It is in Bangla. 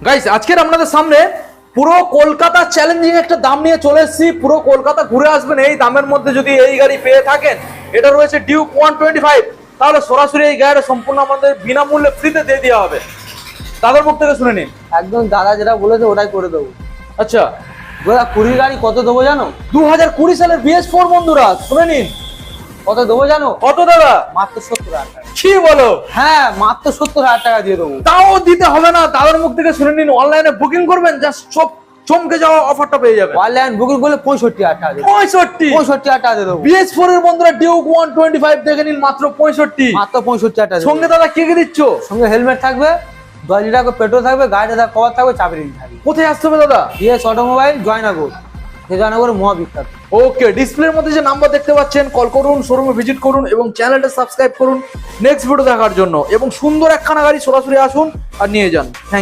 গাইস আজকের আপনাদের সামনে পুরো কলকাতা চ্যালেঞ্জিং একটা দাম নিয়ে চলে এসেছি। পুরো কলকাতা ঘুরে আসবেন এই দামের মধ্যে যদি এই গাড়ি পেয়ে থাকেন। এটা রয়েছে ডিউক 125, তাহলে সরাসরি এই গাড়িটা সম্পূর্ণ আমাদের বিনামূল্যে ফ্রিতে দিয়ে দেওয়া হবে। দাদার মুখ থেকে শুনে নিন। একদম দাদা যেটা বলেছে ওটাই করে দেবো। আচ্ছা, 2020 গাড়ি কত দেবো জানো? 2020 সালের BS4 বন্ধুরা শুনে নিন। কত দেবো জানো? কত দাদা? মাত্র 70,000 টাকা। কি বলো? হ্যাঁ, মাত্র 70,000 টাকা দিয়ে দেবো। তাও দিতে হবে না, দাদার মুখ থেকে শুনে নিন। অনলাইনে বুকিং করবেন, জাস্ট সব চমকে যাওয়া অফারটা পেয়ে যাবেন। অনলাইন বুকিং করলে 65,000 টাকা দেবো। 65,000 টাকা দিয়ে দেবো। BS4 এর বন্ধুরা ডিউক 125 দেখে নিন, মাত্র 65। মাত্র 65,000 টাকা দেবো। সঙ্গে দাদা কি কি দিচ্ছ? সঙ্গে হেলমেট থাকবে, 10 লিটার করে পেট্রোল থাকবে, গাড়িতে কভার থাকবে, চাবি রিং থাকবে। কোথায় আসতে হবে দাদা? BS automobile, Jaynagar. সেই জয়নগর মহাবিখ্যাত। ওকে, ডিসপ্লের মধ্যে যে নাম্বার দেখতে পাচ্ছেন, কল করুন, শোরুমে ভিজিট করুন এবং চ্যানেলটা সাবস্ক্রাইব করুন নেক্সট ভিডিও দেখার জন্য। এবং সুন্দর একখানা গাড়ি সরাসরি আসুন আর নিয়ে যান। থ্যাংক